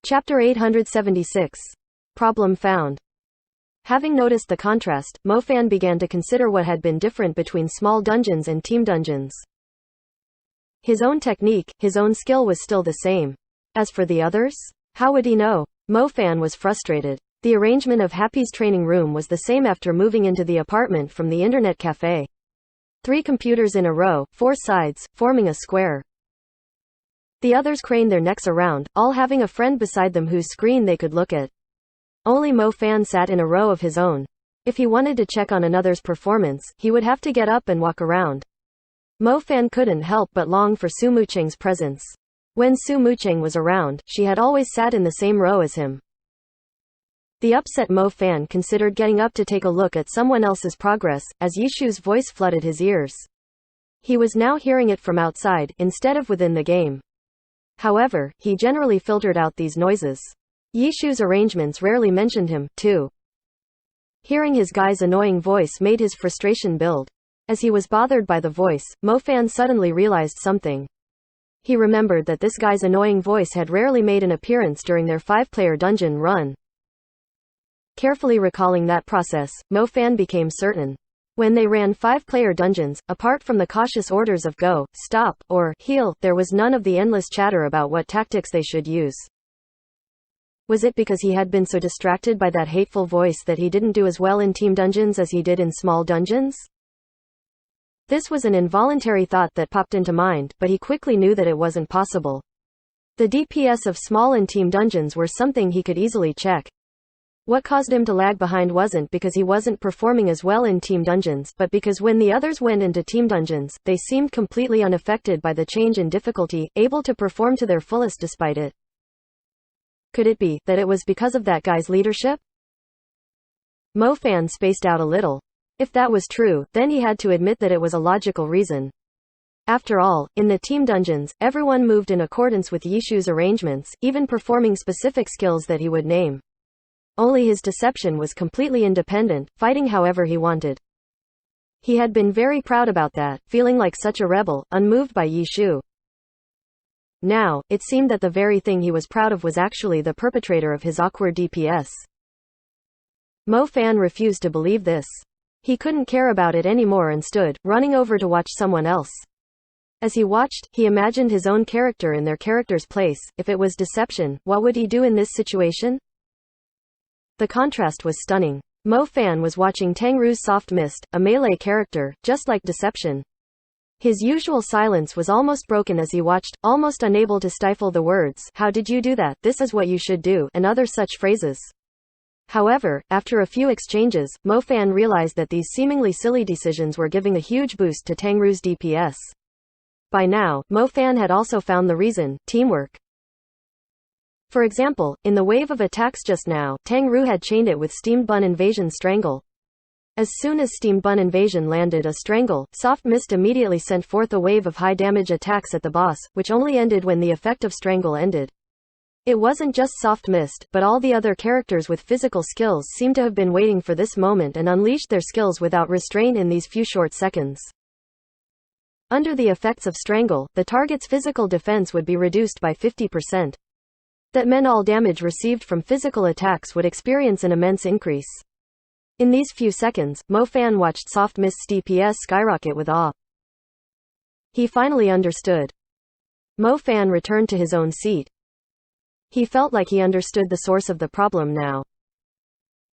Chapter 876. Problem found. Having noticed the contrast, Mofan began to consider what had been different between small dungeons and team dungeons. His own technique, his own skill was still the same. As for the others? How would he know? Mofan was frustrated. The arrangement of Happy's training room was the same after moving into the apartment from the internet cafe. 3 computers in a row, 4 sides, forming a square. The others craned their necks around, all having a friend beside them whose screen they could look at. Only Mofan sat in a row of his own. If he wanted to check on another's performance, he would have to get up and walk around. Mofan couldn't help but long for Su Mucheng's presence. When Su Mucheng was around, she had always sat in the same row as him. The upset Mofan considered getting up to take a look at someone else's progress, as Yishu's voice flooded his ears. He was now hearing it from outside, instead of within the game. However, he generally filtered out these noises. Yishu's arrangements rarely mentioned him, too. Hearing his guy's annoying voice made his frustration build. As he was bothered by the voice, Mofan suddenly realized something. He remembered that this guy's annoying voice had rarely made an appearance during their 5-player dungeon run. Carefully recalling that process, Mofan became certain. When they ran 5-player dungeons, apart from the cautious orders of go, stop, or heal, there was none of the endless chatter about what tactics they should use. Was it because he had been so distracted by that hateful voice that he didn't do as well in team dungeons as he did in small dungeons? This was an involuntary thought that popped into mind, but he quickly knew that it wasn't possible. The DPS of small and team dungeons were something he could easily check. What caused him to lag behind wasn't because he wasn't performing as well in team dungeons, but because when the others went into team dungeons, they seemed completely unaffected by the change in difficulty, able to perform to their fullest despite it. Could it be that it was because of that guy's leadership? Mofan spaced out a little. If that was true, then he had to admit that it was a logical reason. After all, in the team dungeons, everyone moved in accordance with Yishu's arrangements, even performing specific skills that he would name. Only his deception was completely independent, fighting however he wanted. He had been very proud about that, feeling like such a rebel, unmoved by Yishu. Now, it seemed that the very thing he was proud of was actually the perpetrator of his awkward DPS. Mofan refused to believe this. He couldn't care about it anymore and stood, running over to watch someone else. As he watched, he imagined his own character in their character's place. If it was deception, what would he do in this situation? The contrast was stunning. Mofan was watching Tangru's Soft Mist, a melee character, just like deception. His usual silence was almost broken as he watched, almost unable to stifle the words, "How did you do that? This is what you should do," and other such phrases. However, after a few exchanges, Mofan realized that these seemingly silly decisions were giving a huge boost to Tangru's DPS. By now, Mofan had also found the reason: teamwork. For example, in the wave of attacks just now, Tangru had chained it with Steamed Bun Invasion Strangle. As soon as Steamed Bun Invasion landed a strangle, Soft Mist immediately sent forth a wave of high-damage attacks at the boss, which only ended when the effect of Strangle ended. It wasn't just Soft Mist, but all the other characters with physical skills seemed to have been waiting for this moment and unleashed their skills without restraint in these few short seconds. Under the effects of Strangle, the target's physical defense would be reduced by 50%. That meant all damage received from physical attacks would experience an immense increase. In these few seconds, Mofan watched Soft Mist's DPS skyrocket with awe. He finally understood. Mofan returned to his own seat. He felt like he understood the source of the problem now.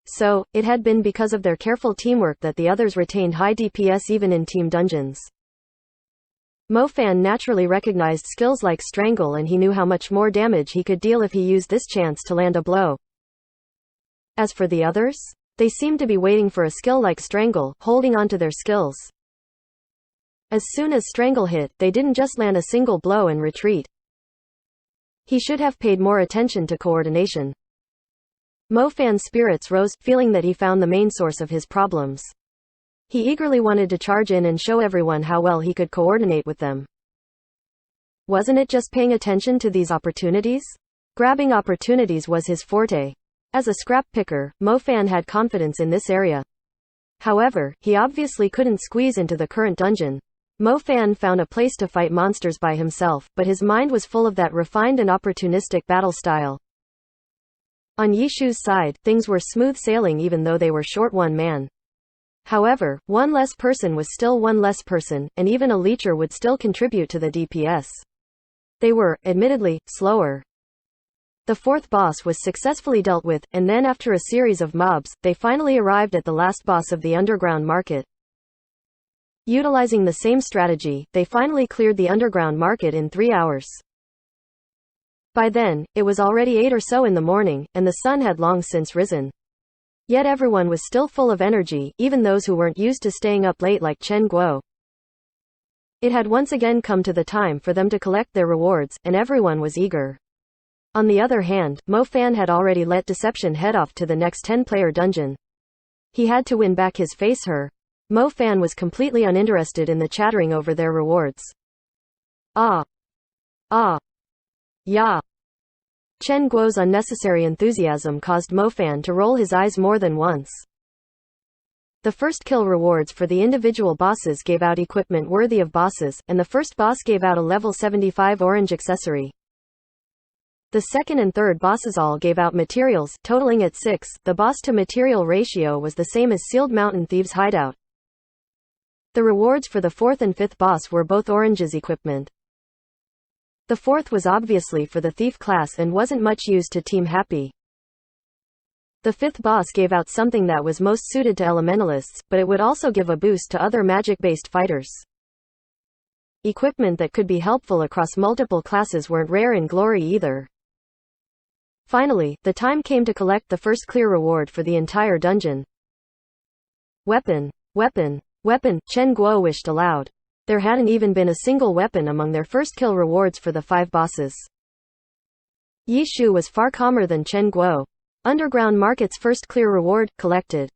So, it had been because of their careful teamwork that the others retained high DPS even in team dungeons. Mofan naturally recognized skills like Strangle, and he knew how much more damage he could deal if he used this chance to land a blow. As for the others, they seemed to be waiting for a skill like Strangle, holding on to their skills. As soon as Strangle hit, they didn't just land a single blow and retreat. He should have paid more attention to coordination. Mofan's spirits rose, feeling that he found the main source of his problems. He eagerly wanted to charge in and show everyone how well he could coordinate with them. Wasn't it just paying attention to these opportunities? Grabbing opportunities was his forte. As a scrap picker, Mofan had confidence in this area. However, he obviously couldn't squeeze into the current dungeon. Mofan found a place to fight monsters by himself, but his mind was full of that refined and opportunistic battle style. On Yishu's side, things were smooth sailing even though they were short one man. However, one less person was still one less person, and even a leecher would still contribute to the DPS. They were, admittedly, slower. The fourth boss was successfully dealt with, and then after a series of mobs, they finally arrived at the last boss of the underground market. Utilizing the same strategy, they finally cleared the underground market in 3 hours. By then, it was already 8 or so in the morning, and the sun had long since risen. Yet everyone was still full of energy, even those who weren't used to staying up late like Chen Guo. It had once again come to the time for them to collect their rewards, and everyone was eager. On the other hand, Mo Fan had already let Deception head off to the next 10-player dungeon. He had to win back his face her. Mo Fan was completely uninterested in the chattering over their rewards. Ah. Ah. Yeah. Chen Guo's unnecessary enthusiasm caused Mo Fan to roll his eyes more than once. The first kill rewards for the individual bosses gave out equipment worthy of bosses, and the first boss gave out a level 75 orange accessory. The second and third bosses all gave out materials, totaling at 6. The boss-to-material ratio was the same as Sealed Mountain Thieves' hideout. The rewards for the fourth and fifth boss were both oranges equipment. The fourth was obviously for the thief class and wasn't much used to Team Happy. The fifth boss gave out something that was most suited to elementalists, but it would also give a boost to other magic-based fighters. Equipment that could be helpful across multiple classes weren't rare in Glory either. Finally, the time came to collect the first clear reward for the entire dungeon. Weapon. Weapon. Weapon, Chen Guo wished aloud. There hadn't even been a single weapon among their first kill rewards for the 5 bosses. Yi Shu was far calmer than Chen Guo. Underground Market's first clear reward, collected.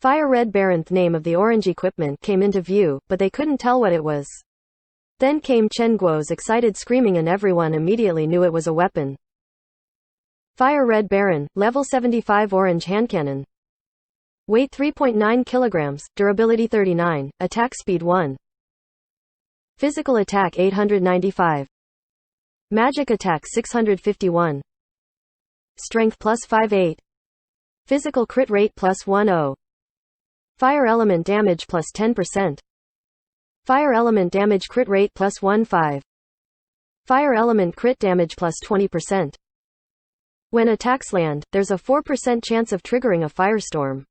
Fire Red Baron's name of the orange equipment came into view, but they couldn't tell what it was. Then came Chen Guo's excited screaming and everyone immediately knew it was a weapon. Fire Red Baron, level 75 orange handcannon. Weight 3.9 kilograms, durability 39, attack speed 1. Physical attack 895. Magic attack 651. Strength plus 58. Physical crit rate plus 10. Fire element damage plus 10%. Fire element damage crit rate plus 15. Fire element crit damage plus 20%. When attacks land, there's a 4% chance of triggering a firestorm.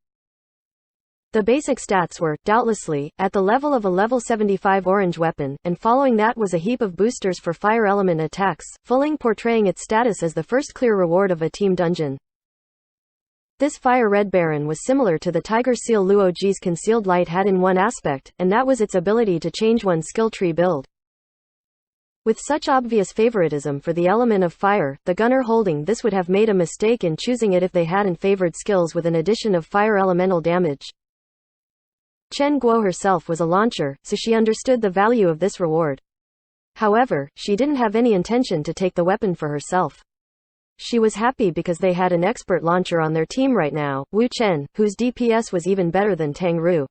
The basic stats were, doubtlessly, at the level of a level 75 orange weapon, and following that was a heap of boosters for fire element attacks, fully portraying its status as the first clear reward of a team dungeon. This Fire Red Baron was similar to the Tiger Seal Luoji's Concealed Light had in one aspect, and that was its ability to change one's skill tree build. With such obvious favoritism for the element of fire, the gunner holding this would have made a mistake in choosing it if they hadn't favored skills with an addition of fire elemental damage. Chen Guo herself was a launcher, so she understood the value of this reward. However, she didn't have any intention to take the weapon for herself. She was happy because they had an expert launcher on their team right now, Wu Chen, whose DPS was even better than Tang Ru.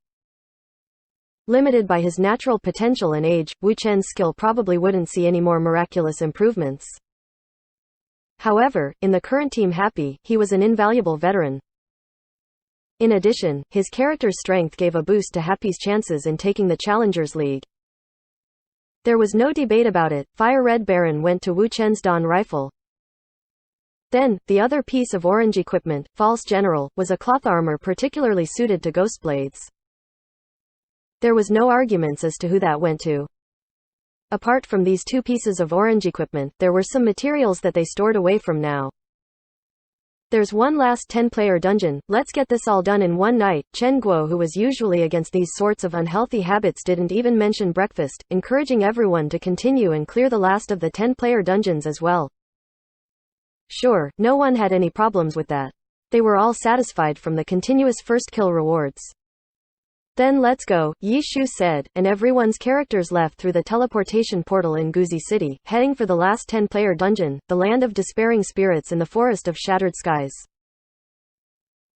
Limited by his natural potential and age, Wu Chen's skill probably wouldn't see any more miraculous improvements. However, in the current Team Happy, he was an invaluable veteran. In addition, his character's strength gave a boost to Happy's chances in taking the Challengers League. There was no debate about it, Fire Red Baron went to Wu Chen's Dawn Rifle. Then, the other piece of orange equipment, False General, was a cloth armor particularly suited to Ghostblades. There was no arguments as to who that went to. Apart from these 2 pieces of orange equipment, there were some materials that they stored away from now. There's one last 10-player dungeon, let's get this all done in one night. Chen Guo, who was usually against these sorts of unhealthy habits, didn't even mention breakfast, encouraging everyone to continue and clear the last of the 10-player dungeons as well. Sure, no one had any problems with that. They were all satisfied from the continuous first kill rewards. Then let's go, Yi Shu said, and everyone's characters left through the teleportation portal in Guzi City, heading for the last 10-player dungeon, the land of despairing spirits in the forest of shattered skies.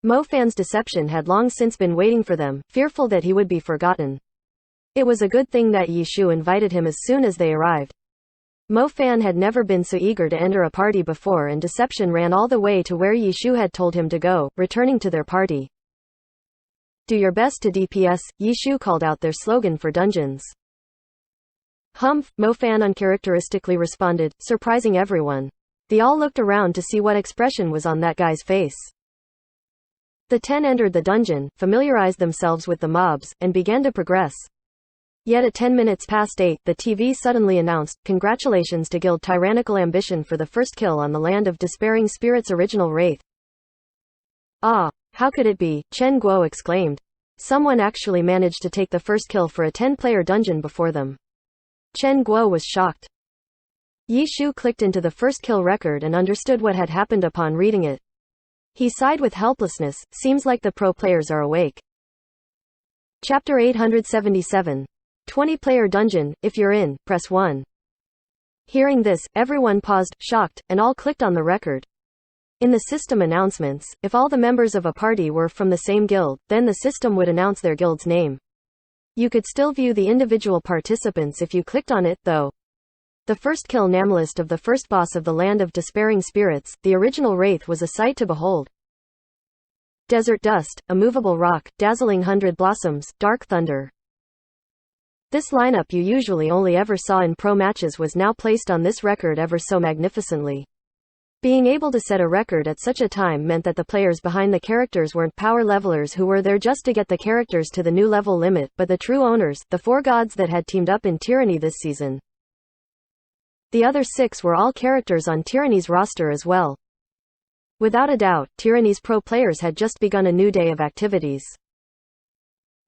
Mo Fan's deception had long since been waiting for them, fearful that he would be forgotten. It was a good thing that Yi Shu invited him as soon as they arrived. Mo Fan had never been so eager to enter a party before, and Deception ran all the way to where Yi Shu had told him to go, returning to their party. Do your best to DPS, Yi Shu called out their slogan for dungeons. Humph, Mo Fan uncharacteristically responded, surprising everyone. They all looked around to see what expression was on that guy's face. The 10 entered the dungeon, familiarized themselves with the mobs, and began to progress. Yet at 10 minutes past 8, the TV suddenly announced, "Congratulations to Guild Tyrannical Ambition for the first kill on the Land of Despairing Spirits original Wraith." Ah, how could it be? Chen Guo exclaimed. Someone actually managed to take the first kill for a 10-player dungeon before them. Chen Guo was shocked. Yi Shu clicked into the first kill record and understood what had happened upon reading it. He sighed with helplessness, seems like the pro players are awake. Chapter 877. 20-player dungeon, if you're in, press 1. Hearing this, everyone paused, shocked, and all clicked on the record. In the system announcements, if all the members of a party were from the same guild, then the system would announce their guild's name. You could still view the individual participants if you clicked on it, though. The first kill namelist of the first boss of the Land of Despairing Spirits, the original Wraith, was a sight to behold. Desert Dust, Immovable Rock, Dazzling 100 Blossoms, Dark Thunder. This lineup you usually only ever saw in pro matches was now placed on this record ever so magnificently. Being able to set a record at such a time meant that the players behind the characters weren't power levelers who were there just to get the characters to the new level limit, but the true owners, the 4 gods that had teamed up in Tyranny this season. The other 6 were all characters on Tyranny's roster as well. Without a doubt, Tyranny's pro players had just begun a new day of activities.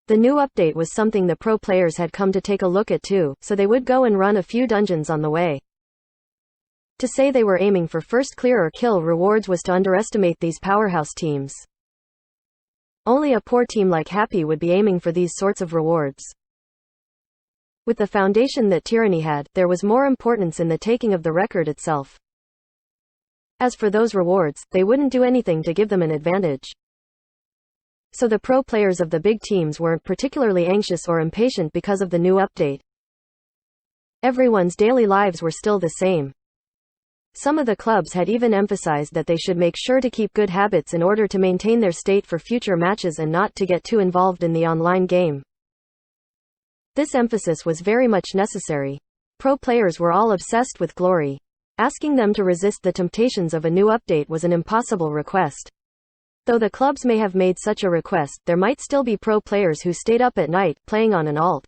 The new update was something the pro players had come to take a look at too, so they would go and run a few dungeons on the way. To say they were aiming for first clear or kill rewards was to underestimate these powerhouse teams. Only a poor team like Happy would be aiming for these sorts of rewards. With the foundation that Tyranny had, there was more importance in the taking of the record itself. As for those rewards, they wouldn't do anything to give them an advantage. So the pro players of the big teams weren't particularly anxious or impatient because of the new update. Everyone's daily lives were still the same. Some of the clubs had even emphasized that they should make sure to keep good habits in order to maintain their state for future matches and not to get too involved in the online game. This emphasis was very much necessary. Pro players were all obsessed with glory. Asking them to resist the temptations of a new update was an impossible request. Though the clubs may have made such a request, there might still be pro players who stayed up at night, playing on an alt.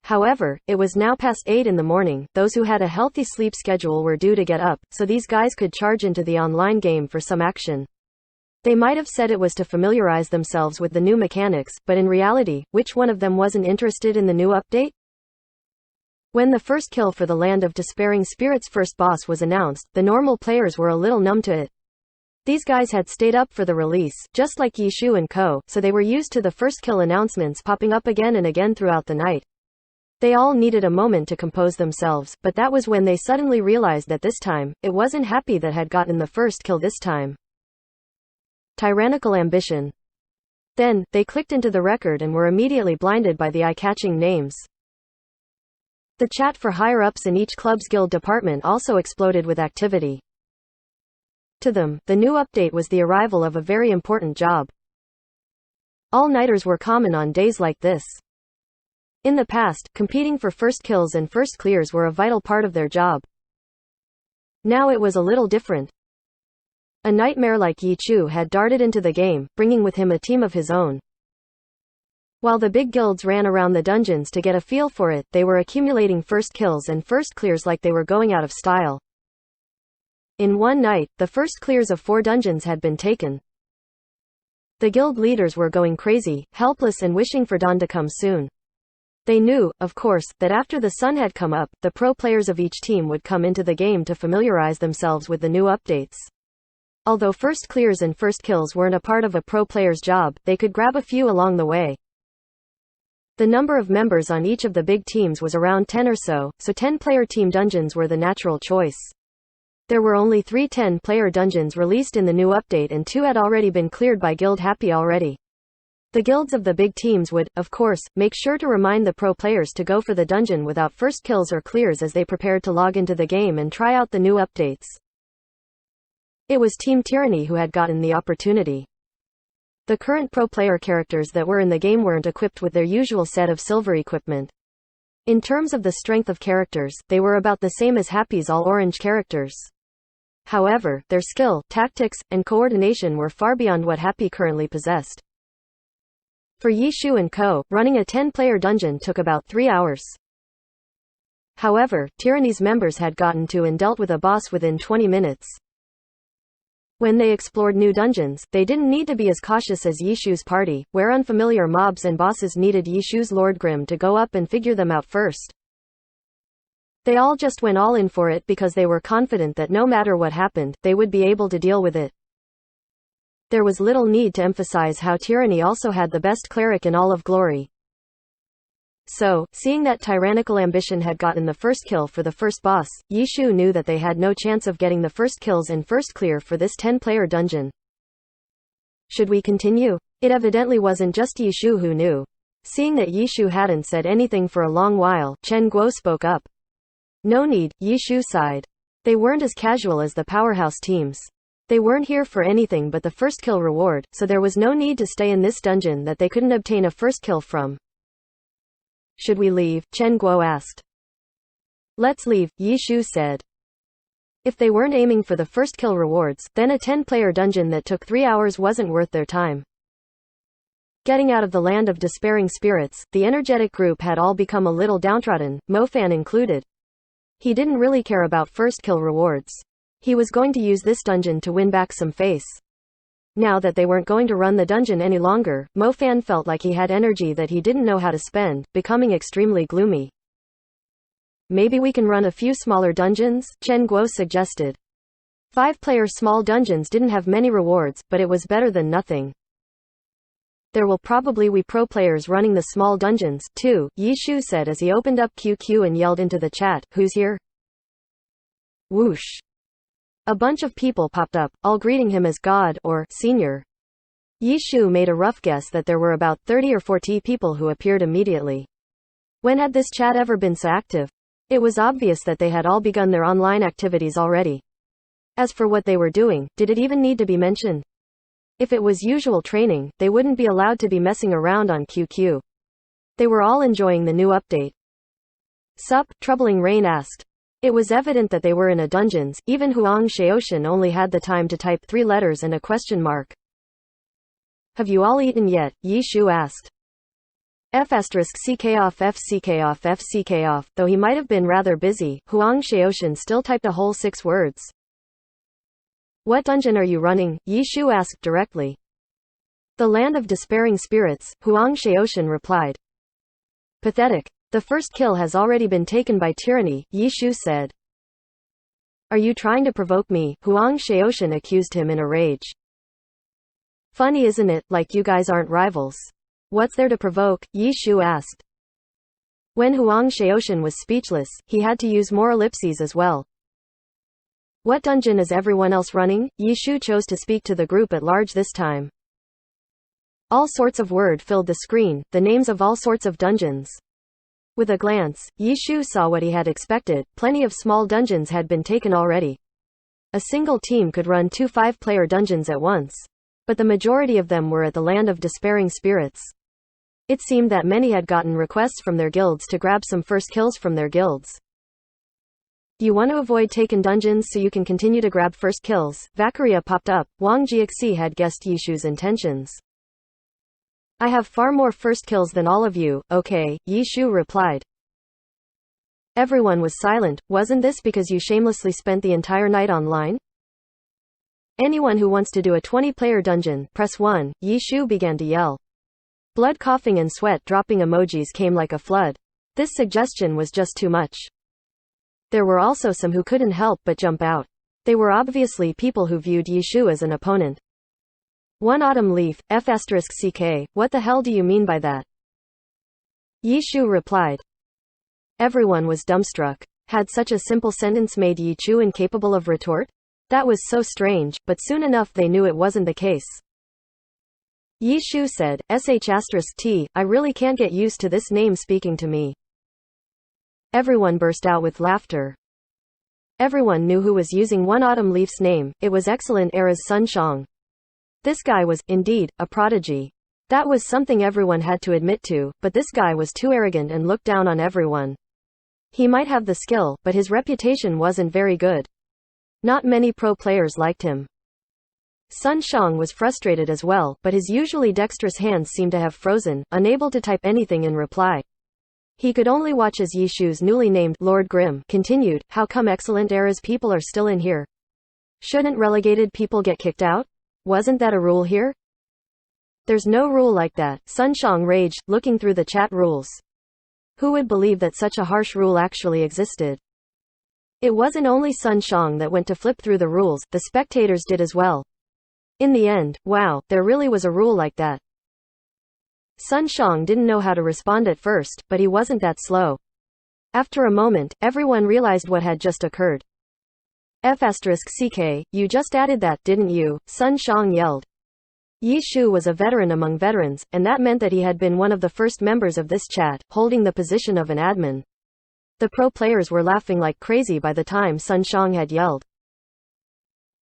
However, it was now past 8 in the morning, those who had a healthy sleep schedule were due to get up, so these guys could charge into the online game for some action. They might have said it was to familiarize themselves with the new mechanics, but in reality, which one of them wasn't interested in the new update? When the first kill for the Land of Despairing Spirits first boss was announced, the normal players were a little numb to it. These guys had stayed up for the release, just like Yi Shu and co., so they were used to the first kill announcements popping up again and again throughout the night. They all needed a moment to compose themselves, but that was when they suddenly realized that this time, it wasn't Happy that had gotten the first kill this time. Tyrannical Ambition. Then, they clicked into the record and were immediately blinded by the eye-catching names. The chat for higher-ups in each club's guild department also exploded with activity. To them, the new update was the arrival of a very important job. All-nighters were common on days like this. In the past, competing for first kills and first clears were a vital part of their job. Now it was a little different. A nightmare like Yi Chu had darted into the game, bringing with him a team of his own. While the big guilds ran around the dungeons to get a feel for it, they were accumulating first kills and first clears like they were going out of style. In one night, the first clears of 4 dungeons had been taken. The guild leaders were going crazy, helpless and wishing for dawn to come soon. They knew, of course, that after the sun had come up, the pro players of each team would come into the game to familiarize themselves with the new updates. Although first clears and first kills weren't a part of a pro player's job, they could grab a few along the way. The number of members on each of the big teams was around 10 or so 10-player team dungeons were the natural choice. There were only 3 10-player dungeons released in the new update and 2 had already been cleared by Guild Happy already. The guilds of the big teams would, of course, make sure to remind the pro players to go for the dungeon without first kills or clears as they prepared to log into the game and try out the new updates. It was Team Tyranny who had gotten the opportunity. The current pro player characters that were in the game weren't equipped with their usual set of silver equipment. In terms of the strength of characters, they were about the same as Happy's all-orange characters. However, their skill, tactics, and coordination were far beyond what Happy currently possessed. For Yishu and Co., running a 10-player dungeon took about 3 hours. However, Tyranny's members had gotten to and dealt with a boss within 20 minutes. When they explored new dungeons, they didn't need to be as cautious as Yishu's party, where unfamiliar mobs and bosses needed Yishu's Lord Grim to go up and figure them out first. They all just went all in for it because they were confident that no matter what happened, they would be able to deal with it. There was little need to emphasize how Tyranny also had the best cleric in all of Glory. So, seeing that tyrannical ambition had gotten the first kill for the first boss, Yishu knew that they had no chance of getting the first kills and first clear for this 10-player dungeon. Should we continue? It evidently wasn't just Yishu who knew. Seeing that Yishu hadn't said anything for a long while, Chen Guo spoke up. No need, Yishu sighed. They weren't as casual as the powerhouse teams. They weren't here for anything but the first kill reward, so there was no need to stay in this dungeon that they couldn't obtain a first kill from. Should we leave? Chen Guo asked. Let's leave, Yishu said. If they weren't aiming for the first kill rewards, then a 10-player dungeon that took 3 hours wasn't worth their time. Getting out of the land of despairing spirits, the energetic group had all become a little downtrodden, Mofan included. He didn't really care about first kill rewards. He was going to use this dungeon to win back some face. Now that they weren't going to run the dungeon any longer, Mofan felt like he had energy that he didn't know how to spend, becoming extremely gloomy. Maybe we can run a few smaller dungeons, Chen Guo suggested. 5-player small dungeons didn't have many rewards, but it was better than nothing. There will probably be pro players running the small dungeons, too, Yishu said as he opened up QQ and yelled into the chat, "Who's here?" Whoosh. A bunch of people popped up, all greeting him as God, or Senior. Yishu made a rough guess that there were about 30 or 40 people who appeared immediately. When had this chat ever been so active? It was obvious that they had all begun their online activities already. As for what they were doing, did it even need to be mentioned? If it was usual training, they wouldn't be allowed to be messing around on QQ. They were all enjoying the new update. Sup? Troubling Rain asked. It was evident that they were in a dungeons, even Huang Shaoshan only had the time to type 3 letters and a question mark. Have you all eaten yet? Yishu asked. F***ck off FCK off FCK off, though he might have been rather busy, Huang Shaoshan still typed a whole 6 words. What dungeon are you running? Yishu asked directly. The land of despairing spirits, Huang Shaoshan replied. Pathetic. The first kill has already been taken by Tyranny, Yishu said. Are you trying to provoke me? Huang Shaoshan accused him in a rage. Funny isn't it, like you guys aren't rivals. What's there to provoke? Yishu asked. When Huang Shaoshan was speechless, he had to use more ellipses as well. What dungeon is everyone else running? Yishu chose to speak to the group at large this time. All sorts of word filled the screen, the names of all sorts of dungeons. With a glance, Yishu saw what he had expected, plenty of small dungeons had been taken already. A single team could run 2 5-player dungeons at once. But the majority of them were at the land of despairing spirits. It seemed that many had gotten requests from their guilds to grab some first kills from their guilds. Do you want to avoid taken dungeons so you can continue to grab first kills? Vacaria popped up. Wang Jiaxi had guessed Yishu's intentions. I have far more first kills than all of you, okay, Yishu replied. Everyone was silent. Wasn't this because you shamelessly spent the entire night online? Anyone who wants to do a 20-player dungeon, press 1, Yishu began to yell. Blood coughing and sweat dropping emojis came like a flood. This suggestion was just too much. There were also some who couldn't help but jump out. They were obviously people who viewed Yishu as an opponent. One autumn leaf, F***ck, what the hell do you mean by that? Yishu replied. Everyone was dumbstruck. Had such a simple sentence made Yishu incapable of retort? That was so strange, but soon enough they knew it wasn't the case. Yi Shu said, sh*t, I really can't get used to this name speaking to me. Everyone burst out with laughter. Everyone knew who was using One Autumn Leaf's name. It was Excellent Era's Sun Shang. This guy was, indeed, a prodigy. That was something everyone had to admit to, but this guy was too arrogant and looked down on everyone. He might have the skill, but his reputation wasn't very good. Not many pro players liked him. Sun Shang was frustrated as well, but his usually dexterous hands seemed to have frozen, unable to type anything in reply. He could only watch as Yi Shu's newly named Lord Grimm continued, how come Excellent Era's people are still in here? Shouldn't relegated people get kicked out? Wasn't that a rule here? There's no rule like that, Sun Shang raged, looking through the chat rules. Who would believe that such a harsh rule actually existed? It wasn't only Sun Shang that went to flip through the rules, the spectators did as well. In the end, wow, there really was a rule like that. Sun Shang didn't know how to respond at first, but he wasn't that slow. After a moment, everyone realized what had just occurred. F***ck, you just added that, didn't you? Sun Shang yelled. Yi Shu was a veteran among veterans, and that meant that he had been one of the first members of this chat, holding the position of an admin. The pro players were laughing like crazy by the time Sun Shang had yelled.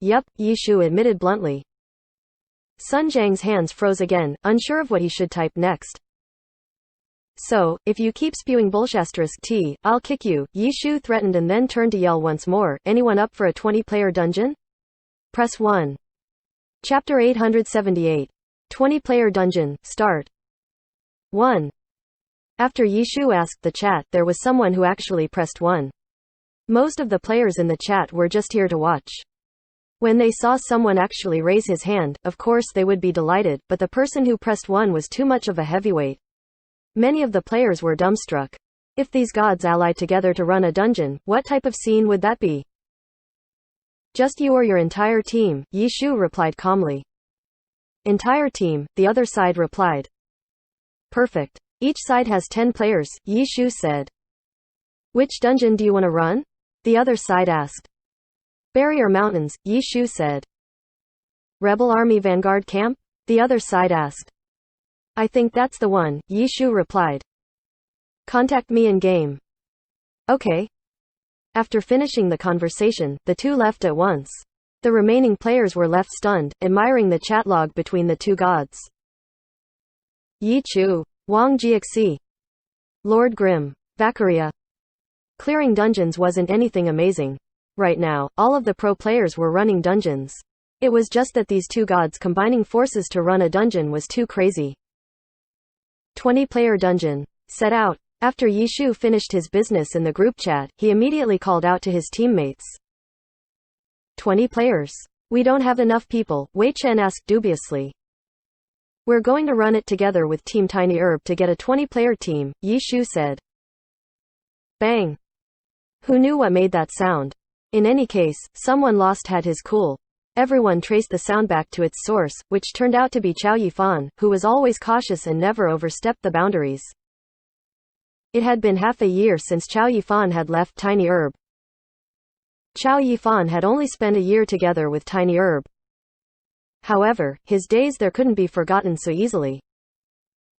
Yup, Yi Shu admitted bluntly. Sun Zhang's hands froze again, unsure of what he should type next. So, if you keep spewing bullshit, I'll kick you, Yi Shu threatened and then turned to yell once more, anyone up for a 20-player dungeon? Press 1. Chapter 878. 20-player dungeon, start. 1. After Yi Shu asked the chat, there was someone who actually pressed 1. Most of the players in the chat were just here to watch. When they saw someone actually raise his hand, of course they would be delighted, but the person who pressed 1 was too much of a heavyweight. Many of the players were dumbstruck. If these gods allied together to run a dungeon, what type of scene would that be? Just you or your entire team, Yi Shu replied calmly. Entire team, the other side replied. Perfect. Each side has 10 players, Yi Shu said. Which dungeon do you want to run? The other side asked. Barrier Mountains, Yi Shu said. Rebel Army Vanguard Camp? The other side asked. I think that's the one, Yi Shu replied. Contact me in game. Okay. After finishing the conversation, the two left at once. The remaining players were left stunned, admiring the chat log between the two gods. Yi Chu, Wang Jiaxi, Lord Grimm, Baccaria. Clearing dungeons wasn't anything amazing. Right now, all of the pro players were running dungeons. It was just that these two gods combining forces to run a dungeon was too crazy. 20-player dungeon. Set out. After Yi Shu finished his business in the group chat, he immediately called out to his teammates. 20 players. We don't have enough people, Wei Chen asked dubiously. We're going to run it together with Team Tiny Herb to get a 20-player team, Yi Shu said. Bang. Who knew what made that sound? In any case, someone lost had his cool. Everyone traced the sound back to its source, which turned out to be Chow Yifan, who was always cautious and never overstepped the boundaries. It had been half a year since Chow Yifan had left Tiny Herb. Chow Yifan had only spent a year together with Tiny Herb. However, his days there couldn't be forgotten so easily.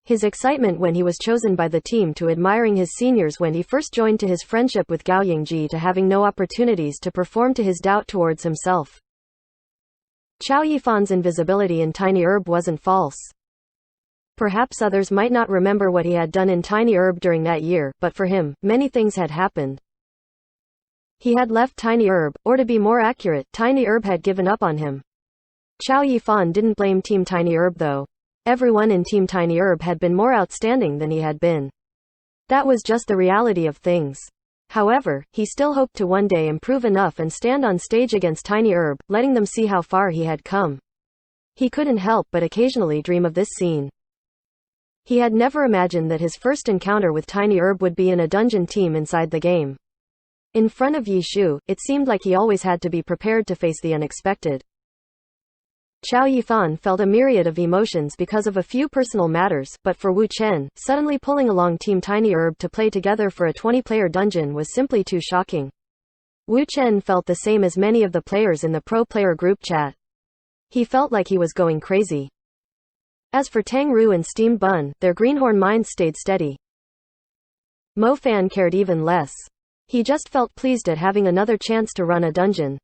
His excitement when he was chosen by the team to admiring his seniors when he first joined to his friendship with Gao Yingji to having no opportunities to perform to his doubt towards himself. Chow Yifan's invisibility in Tiny Herb wasn't false. Perhaps others might not remember what he had done in Tiny Herb during that year, but for him, many things had happened. He had left Tiny Herb, or to be more accurate, Tiny Herb had given up on him. Chow Yifan didn't blame Team Tiny Herb though. Everyone in Team Tiny Herb had been more outstanding than he had been. That was just the reality of things. However, he still hoped to one day improve enough and stand on stage against Tiny Herb, letting them see how far he had come. He couldn't help but occasionally dream of this scene. He had never imagined that his first encounter with Tiny Herb would be in a dungeon team inside the game. In front of Yi Shu, it seemed like he always had to be prepared to face the unexpected. Chow Yifan felt a myriad of emotions because of a few personal matters, but for Wu Chen, suddenly pulling along Team Tiny Herb to play together for a 20-player dungeon was simply too shocking. Wu Chen felt the same as many of the players in the pro player group chat. He felt like he was going crazy. As for Tang Ru and Steamed Bun, their greenhorn minds stayed steady. Mo Fan cared even less. He just felt pleased at having another chance to run a dungeon.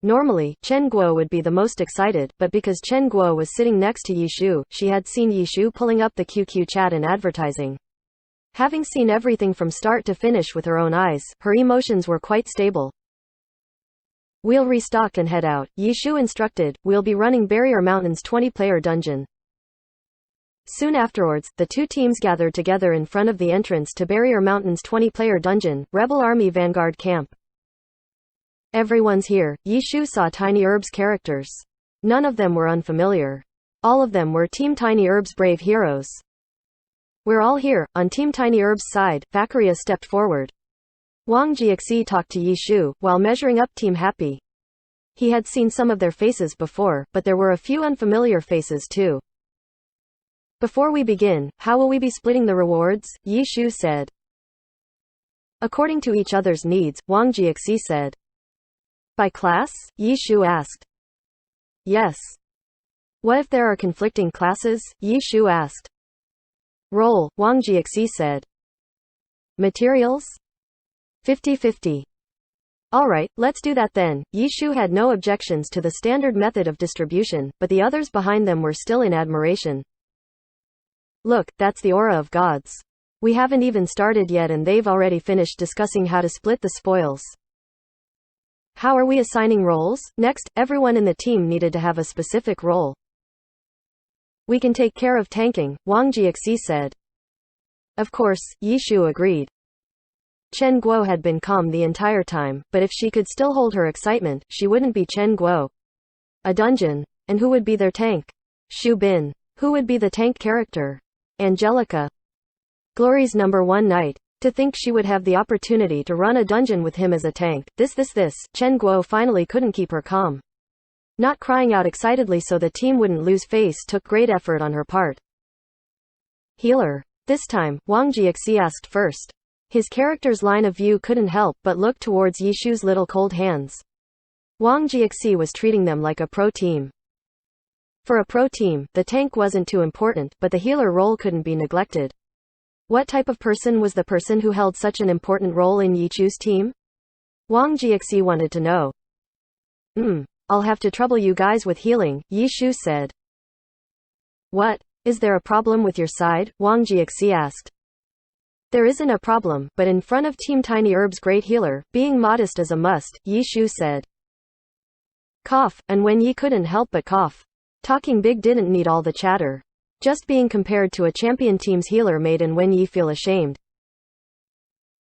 Normally, Chen Guo would be the most excited, but because Chen Guo was sitting next to Yishu, she had seen Yishu pulling up the QQ chat and advertising. Having seen everything from start to finish with her own eyes, her emotions were quite stable. We'll restock and head out, Yishu instructed. We'll be running Barrier Mountain's 20-player dungeon. Soon afterwards, the two teams gathered together in front of the entrance to Barrier Mountain's 20-player dungeon, Rebel Army Vanguard Camp. Everyone's here. Yishu saw Tiny Herb's characters. None of them were unfamiliar. All of them were Team Tiny Herb's brave heroes. We're all here. On Team Tiny Herb's side, Fakuria stepped forward. Wang Jiexi talked to Yishu, while measuring up Team Happy. He had seen some of their faces before, but there were a few unfamiliar faces too. Before we begin, how will we be splitting the rewards? Yishu said. According to each other's needs, Wang Jiexi said. By class? Yishu asked. Yes. What if there are conflicting classes? Yishu asked. Roll, Wang Jiexi said. Materials? 50-50. Alright, let's do that then. Yishu had no objections to the standard method of distribution, but the others behind them were still in admiration. Look, that's the aura of gods. We haven't even started yet and they've already finished discussing how to split the spoils. How are we assigning roles? Next, everyone in the team needed to have a specific role. We can take care of tanking, Wang Jiexi said. Of course, Yishu agreed. Chen Guo had been calm the entire time, but if she could still hold her excitement, she wouldn't be Chen Guo. A dungeon. And who would be their tank? Xu Bin. Who would be the tank character? Angelica. Glory's #1 knight. To think she would have the opportunity to run a dungeon with him as a tank. This. Chen Guo finally couldn't keep her calm. Not crying out excitedly so the team wouldn't lose face took great effort on her part. Healer. This time, Wang Jiexi asked first. His character's line of view couldn't help but look towards Yishu's little cold hands. Wang Jiexi was treating them like a pro team. For a pro team, the tank wasn't too important, but the healer role couldn't be neglected. What type of person was the person who held such an important role in Yishu's team? Wang Jiexi wanted to know. I'll have to trouble you guys with healing, Yishu said. What? Is there a problem with your side? Wang Jiexi asked. There isn't a problem, but in front of Team Tiny Herb's great healer, being modest is a must, Yishu said. Cough, and Wen Yi couldn't help but cough. Talking big didn't need all the chatter. Just being compared to a champion team's healer made Wen Yi feel ashamed.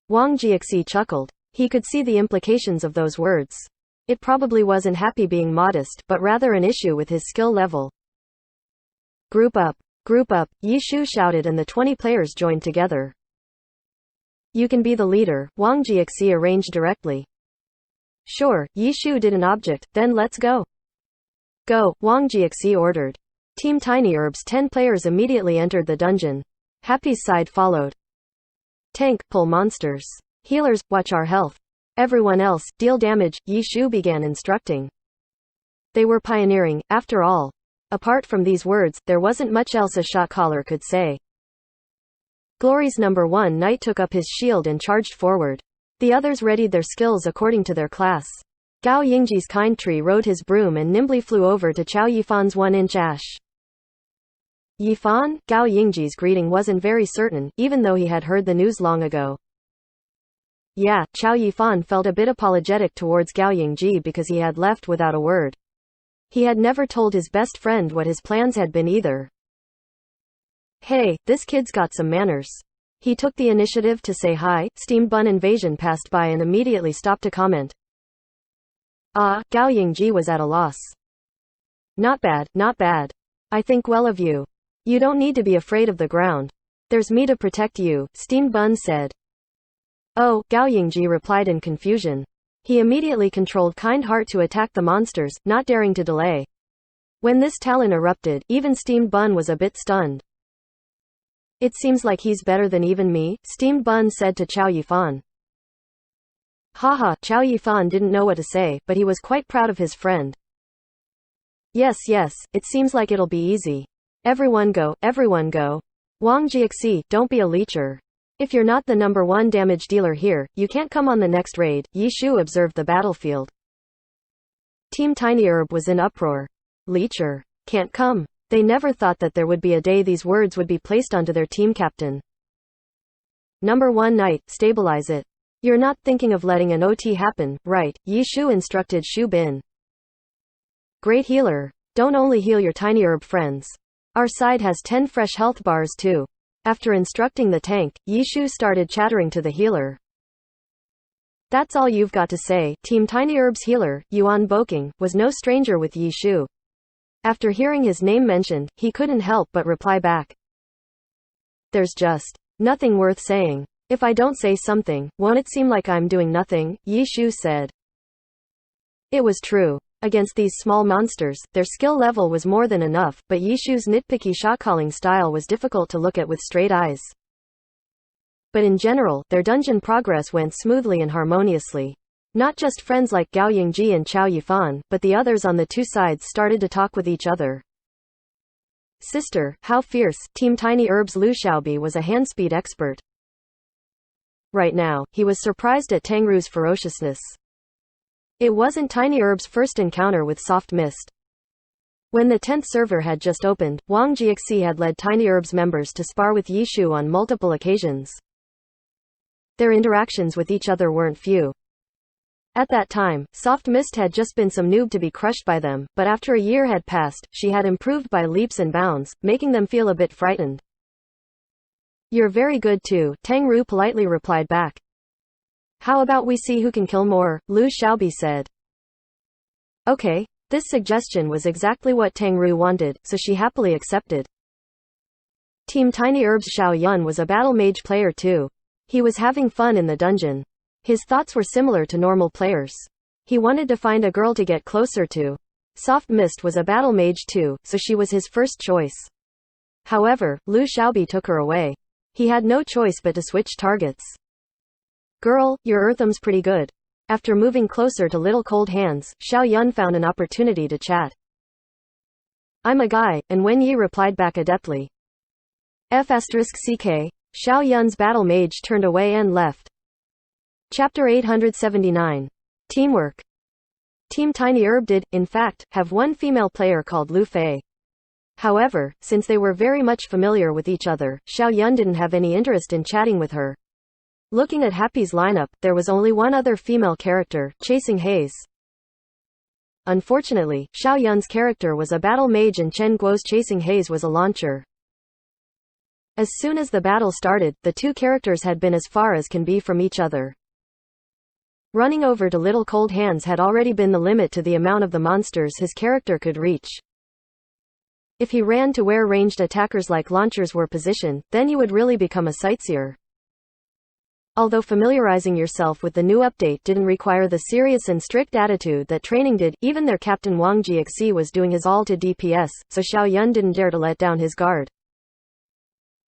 Wang Jiexi chuckled. He could see the implications of those words. It probably wasn't happy being modest, but rather an issue with his skill level. Group up, Yishu shouted and the 20 players joined together. You can be the leader, Wang Jiexi arranged directly. Sure, Yishu did an object, then let's go. Go, Wang Jiexi ordered. Team Tiny Herb's 10 players immediately entered the dungeon. Happy's side followed. Tank, pull monsters. Healers, watch our health. Everyone else, deal damage, Yishu began instructing. They were pioneering, after all. Apart from these words, there wasn't much else a shot caller could say. Glory's #1 knight took up his shield and charged forward. The others readied their skills according to their class. Gao Yingji's kind tree rode his broom and nimbly flew over to Qiao Yifan's 1-inch ash. Yifan? Gao Yingji's greeting wasn't very certain, even though he had heard the news long ago. Yeah, Qiao Yifan felt a bit apologetic towards Gao Yingji because he had left without a word. He had never told his best friend what his plans had been either. Hey, this kid's got some manners. He took the initiative to say hi. Steamed Bun Invasion passed by and immediately stopped to comment. Gao Yingji was at a loss. Not bad, not bad. I think well of you. You don't need to be afraid of the ground. There's me to protect you, Steamed Bun said. Oh, Gao Yingji replied in confusion. He immediately controlled Kind Heart to attack the monsters, not daring to delay. When this talent erupted, even Steamed Bun was a bit stunned. It seems like he's better than even me, Steamed Bun said to Qiao Yifan. Haha, Qiao Yifan didn't know what to say, but he was quite proud of his friend. Yes, it seems like it'll be easy. Everyone go, everyone go. Wang Jiaxi, don't be a leecher. If you're not the number one damage dealer here, you can't come on the next raid. Yi Shu observed the battlefield. Team Tiny Herb was in uproar. Leecher. Can't come. They never thought that there would be a day these words would be placed onto their team captain. Number 1 Knight, stabilize it. You're not thinking of letting an OT happen, right? Yi Shu instructed Shu Bin. Great healer. Don't only heal your Tiny Herb friends. Our side has 10 fresh health bars too. After instructing the tank, Yi Shu started chattering to the healer. That's all you've got to say. Team Tiny Herb's healer, Yuan Boking, was no stranger with Yi Shu. After hearing his name mentioned, he couldn't help but reply back. There's just nothing worth saying. If I don't say something, won't it seem like I'm doing nothing? Yi Shu said. It was true. Against these small monsters, their skill level was more than enough, but Yi Shu's nitpicky shot-calling style was difficult to look at with straight eyes. But in general, their dungeon progress went smoothly and harmoniously. Not just friends like Gao Yingji and Chao Yifan, but the others on the two sides started to talk with each other. Sister, how fierce. Team Tiny Herb's Lu Xiaobi was a handspeed expert. Right now, he was surprised at Tang Ru's ferociousness. It wasn't Tiny Herb's first encounter with Soft Mist. When the 10th server had just opened, Wang Jiaxi had led Tiny Herb's members to spar with Yi Shu on multiple occasions. Their interactions with each other weren't few. At that time, Soft Mist had just been some noob to be crushed by them, but after a year had passed, she had improved by leaps and bounds, making them feel a bit frightened. You're very good too, Tang Ru politely replied back. How about we see who can kill more, Lu Xiaobi said. Okay. This suggestion was exactly what Tang Ru wanted, so she happily accepted. Team Tiny Herb's Xiao Yun was a battle mage player too. He was having fun in the dungeon. His thoughts were similar to normal players. He wanted to find a girl to get closer to. Soft Mist was a battle mage too, so she was his first choice. However, Lu Xiaobi took her away. He had no choice but to switch targets. Girl, your Eartham's pretty good. After moving closer to Little Cold Hands, Xiao Yun found an opportunity to chat. I'm a guy, and Wen Yi replied back adeptly. F***ck. Xiao Yun's battle mage turned away and left. Chapter 879. Teamwork. Team Tiny Herb did, in fact, have one female player called Lu Fei. However, since they were very much familiar with each other, Xiao Yun didn't have any interest in chatting with her. Looking at Happy's lineup, there was only one other female character, Chasing Haze. Unfortunately, Xiao Yun's character was a battle mage and Chen Guo's Chasing Haze was a launcher. As soon as the battle started, the two characters had been as far as can be from each other. Running over to Little Cold Hands had already been the limit to the amount of the monsters his character could reach. If he ran to where ranged attackers like launchers were positioned, then you would really become a sightseer. Although familiarizing yourself with the new update didn't require the serious and strict attitude that training did, even their captain Wang Jiaxi was doing his all to DPS, so Xiao Yun didn't dare to let down his guard.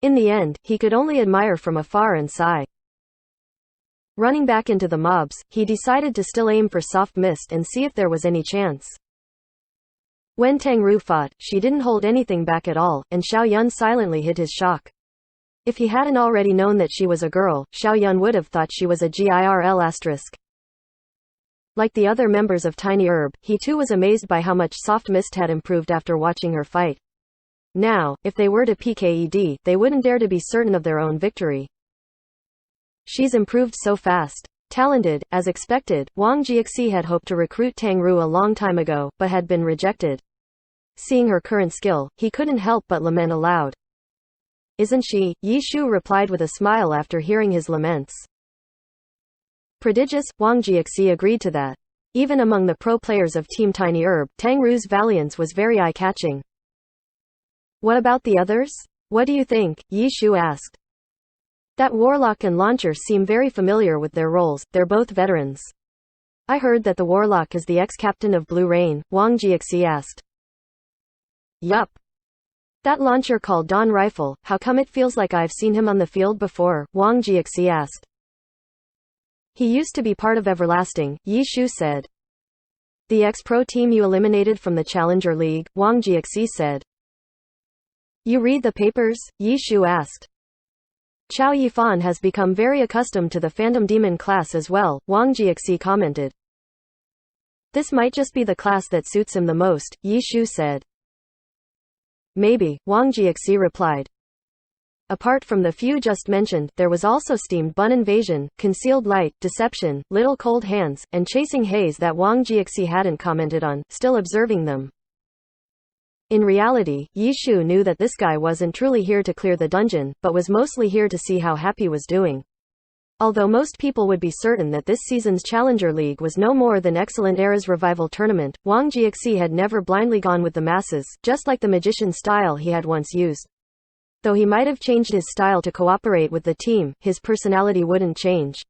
In the end, he could only admire from afar and sigh. Running back into the mobs, he decided to still aim for Soft Mist and see if there was any chance. When Tang Ru fought, she didn't hold anything back at all, and Xiao Yun silently hid his shock. If he hadn't already known that she was a girl, Xiao Yun would have thought she was a girl**. Like the other members of Tiny Herb, he too was amazed by how much Soft Mist had improved after watching her fight. Now, if they were to PKED, they wouldn't dare to be certain of their own victory. She's improved so fast. Talented, as expected, Wang Jiaxi had hoped to recruit Tang Ru a long time ago, but had been rejected. Seeing her current skill, he couldn't help but lament aloud. Isn't she? Yi Shu replied with a smile after hearing his laments. Prodigious, Wang Jiaxi agreed to that. Even among the pro players of Team Tiny Herb, Tang Ru's valiance was very eye-catching. What about the others? What do you think? Yi Shu asked. That Warlock and Launcher seem very familiar with their roles, they're both veterans. I heard that the Warlock is the ex-captain of Blue Rain, Wang Jiaxi asked. Yup. That Launcher called Dawn Rifle, how come it feels like I've seen him on the field before? Wang Jiaxi asked. He used to be part of Everlasting, Yi Shu said. The ex-pro team you eliminated from the Challenger League, Wang Jiaxi said. You read the papers? Yi Shu asked. Chao Yifan has become very accustomed to the Phantom Demon class as well, Wang Jiaxi commented. This might just be the class that suits him the most, Yi Shu said. Maybe, Wang Jiaxi replied. Apart from the few just mentioned, there was also Steamed Bun Invasion, Concealed Light, Deception, Little Cold Hands, and Chasing Haze that Wang Jiaxi hadn't commented on, still observing them. In reality, Yi Shu knew that this guy wasn't truly here to clear the dungeon, but was mostly here to see how Happy was doing. Although most people would be certain that this season's Challenger League was no more than Excellent Era's revival tournament, Wang Jiaxi had never blindly gone with the masses, just like the magician style he had once used. Though he might have changed his style to cooperate with the team, his personality wouldn't change.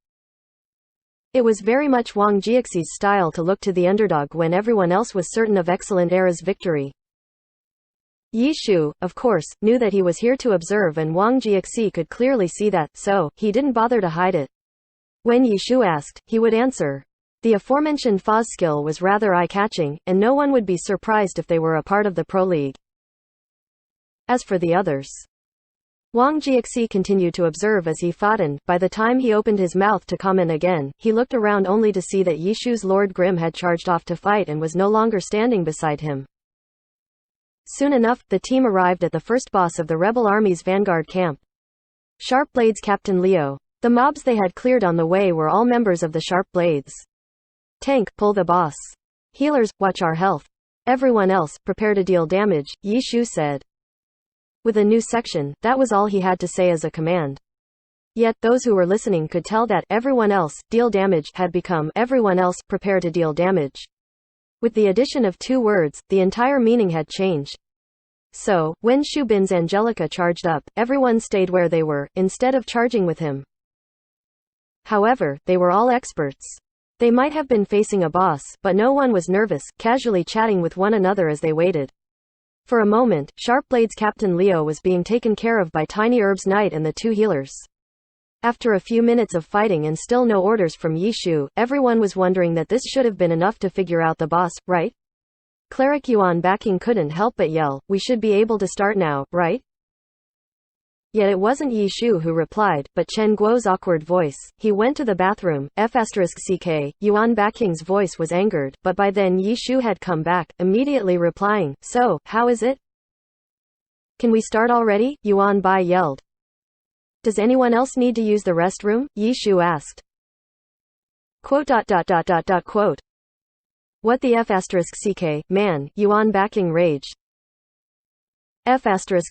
It was very much Wang Jiaxi's style to look to the underdog when everyone else was certain of Excellent Era's victory. Yi Shu, of course, knew that he was here to observe, and Wang Jiaxi could clearly see that, so he didn't bother to hide it. When Yi Shu asked, he would answer. The aforementioned Faz skill was rather eye-catching, and no one would be surprised if they were a part of the Pro League. As for the others, Wang Jiaxi continued to observe as he fought, and, by the time he opened his mouth to comment again, he looked around only to see that Yi Shu's Lord Grimm had charged off to fight and was no longer standing beside him. Soon enough, the team arrived at the first boss of the rebel army's vanguard camp. Sharp Blades Captain Leo. The mobs they had cleared on the way were all members of the Sharp Blades. Tank, pull the boss. Healers, watch our health. Everyone else, prepare to deal damage, Yi Shu said. With a new section, that was all he had to say as a command. Yet, those who were listening could tell that everyone else, deal damage, had become everyone else, prepare to deal damage. With the addition of 2 words, the entire meaning had changed. So, when Shu Bin's Angelica charged up, everyone stayed where they were, instead of charging with him. However, they were all experts. They might have been facing a boss, but no one was nervous, casually chatting with one another as they waited. For a moment, Sharp Blades Captain Leo was being taken care of by Tiny Herbs Knight and the 2 healers. After a few minutes of fighting and still no orders from Yi Shu, everyone was wondering that this should have been enough to figure out the boss, right? Cleric Yuan Backing couldn't help but yell, "We should be able to start now, right?" Yet it wasn't Yi Shu who replied, but Chen Guo's awkward voice. He went to the bathroom. F***ck, Yuan Backing's voice was angered, but by then Yi Shu had come back, immediately replying, "So, how is it? Can we start already?" Yuan Bai yelled. "Does anyone else need to use the restroom?" Yi Shu asked. Quote. What the F***ck, man, Yuan Backing raged.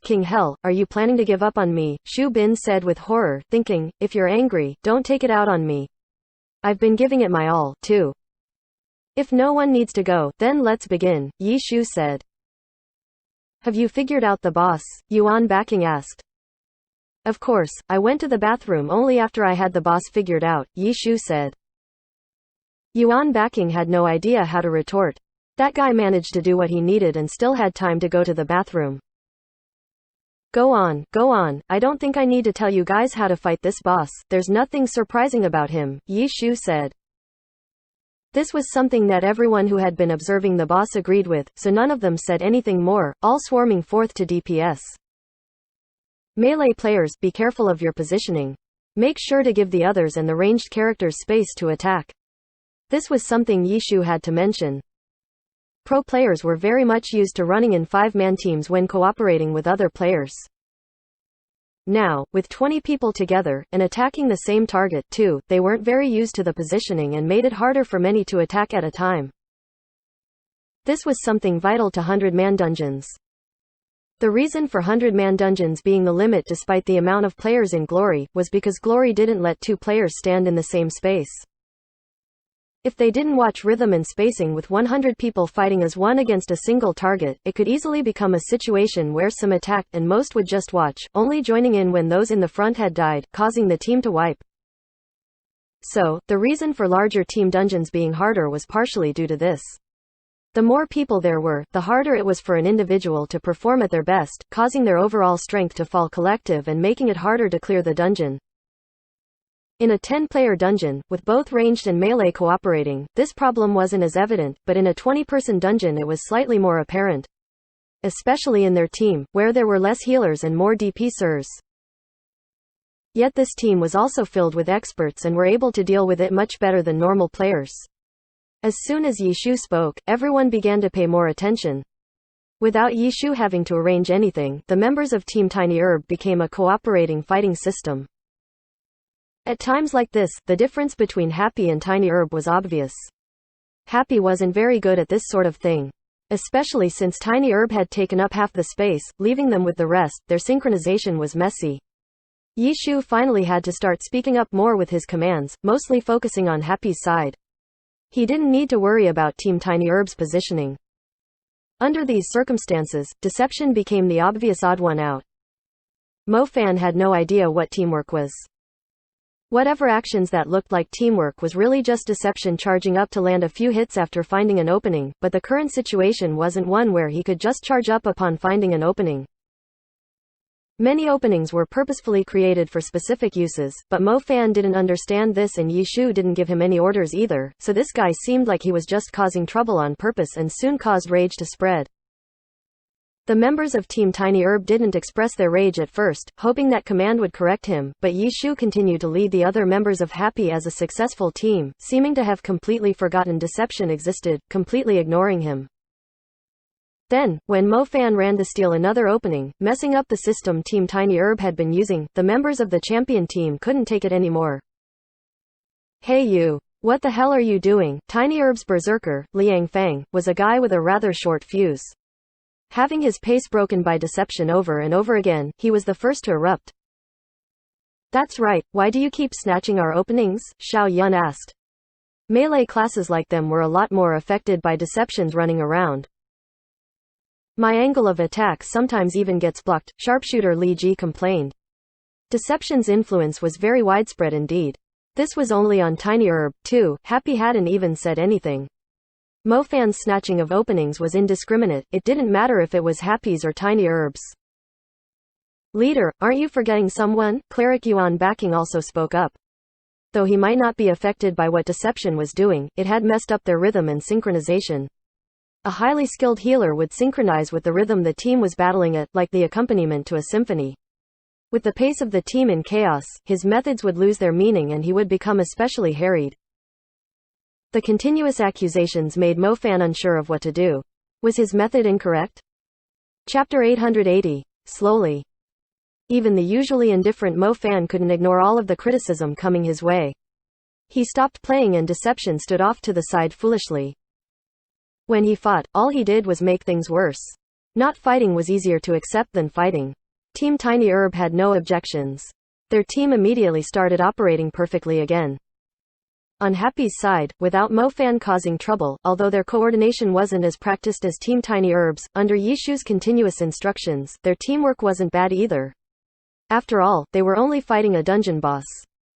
King hell, are you planning to give up on me? Shu Bin said with horror, thinking, if you're angry, don't take it out on me. I've been giving it my all, too. If no one needs to go, then let's begin, Yi Shu said. Have you figured out the boss? Yuan Backing asked. Of course, I went to the bathroom only after I had the boss figured out, Yi Shu said. Yuan Backing had no idea how to retort. That guy managed to do what he needed and still had time to go to the bathroom. Go on, I don't think I need to tell you guys how to fight this boss, there's nothing surprising about him, Yi Shu said. This was something that everyone who had been observing the boss agreed with, so none of them said anything more, all swarming forth to DPS. Melee players, be careful of your positioning. Make sure to give the others and the ranged characters space to attack. This was something Yi Shu had to mention. Pro players were very much used to running in 5-man teams when cooperating with other players. Now, with 20 people together, and attacking the same target too, they weren't very used to the positioning and made it harder for many to attack at a time. This was something vital to 100-man dungeons. The reason for 100-man dungeons being the limit despite the amount of players in Glory, was because Glory didn't let 2 players stand in the same space. If they didn't watch rhythm and spacing with 100 people fighting as one against a single target, it could easily become a situation where some attacked and most would just watch, only joining in when those in the front had died, causing the team to wipe. So, the reason for larger team dungeons being harder was partially due to this. The more people there were, the harder it was for an individual to perform at their best, causing their overall strength to fall collective and making it harder to clear the dungeon. In a 10-player dungeon, with both ranged and melee cooperating, this problem wasn't as evident, but in a 20-person dungeon it was slightly more apparent. especially in their team, where there were less healers and more DPSers. Yet this team was also filled with experts and were able to deal with it much better than normal players. As soon as Yishu spoke, everyone began to pay more attention. Without Yishu having to arrange anything, the members of Team Tiny Herb became a cooperating fighting system. At times like this, the difference between Happy and Tiny Herb was obvious. Happy wasn't very good at this sort of thing. Especially since Tiny Herb had taken up half the space, leaving them with the rest. Their synchronization was messy. Yishu finally had to start speaking up more with his commands, mostly focusing on Happy's side. He didn't need to worry about Team Tiny Herb's positioning. Under these circumstances, deception became the obvious odd one out. Mo Fan had no idea what teamwork was. Whatever actions that looked like teamwork was really just deception charging up to land a few hits after finding an opening, but the current situation wasn't one where he could just charge up upon finding an opening. Many openings were purposefully created for specific uses, but Mo Fan didn't understand this and Yishu didn't give him any orders either, so this guy seemed like he was just causing trouble on purpose and soon caused rage to spread. The members of Team Tiny Herb didn't express their rage at first, hoping that command would correct him, but Yishu continued to lead the other members of Happy as a successful team, seeming to have completely forgotten deception existed, completely ignoring him. Then, when Mo Fan ran to steal another opening, messing up the system Team Tiny Herb had been using, the members of the champion team couldn't take it anymore. "Hey you! What the hell are you doing?" Tiny Herb's berserker, Liang Fang, was a guy with a rather short fuse. Having his pace broken by deception over and over again, he was the first to erupt. "That's right, why do you keep snatching our openings?" Xiao Yun asked. Melee classes like them were a lot more affected by deceptions running around. "My angle of attack sometimes even gets blocked," sharpshooter Li Ji complained. Deception's influence was very widespread indeed. This was only on Tiny Herb, too. Happy hadn't even said anything. Mo Fan's snatching of openings was indiscriminate, it didn't matter if it was Happy's or Tiny Herb's. "Leader, aren't you forgetting someone?" Cleric Yuan Backing also spoke up. Though he might not be affected by what deception was doing, it had messed up their rhythm and synchronization. A highly skilled healer would synchronize with the rhythm the team was battling at, like the accompaniment to a symphony. With the pace of the team in chaos, his methods would lose their meaning and he would become especially harried. The continuous accusations made Mo Fan unsure of what to do. Was his method incorrect? Chapter 880. Slowly. Even the usually indifferent Mo Fan couldn't ignore all of the criticism coming his way. He stopped playing and deception stood off to the side foolishly. When he fought, all he did was make things worse. Not fighting was easier to accept than fighting. Team Tiny Herb had no objections. Their team immediately started operating perfectly again. On Happy's side, without Mo Fan causing trouble, although their coordination wasn't as practiced as Team Tiny Herb's, under Yishu's continuous instructions, their teamwork wasn't bad either. After all, they were only fighting a dungeon boss.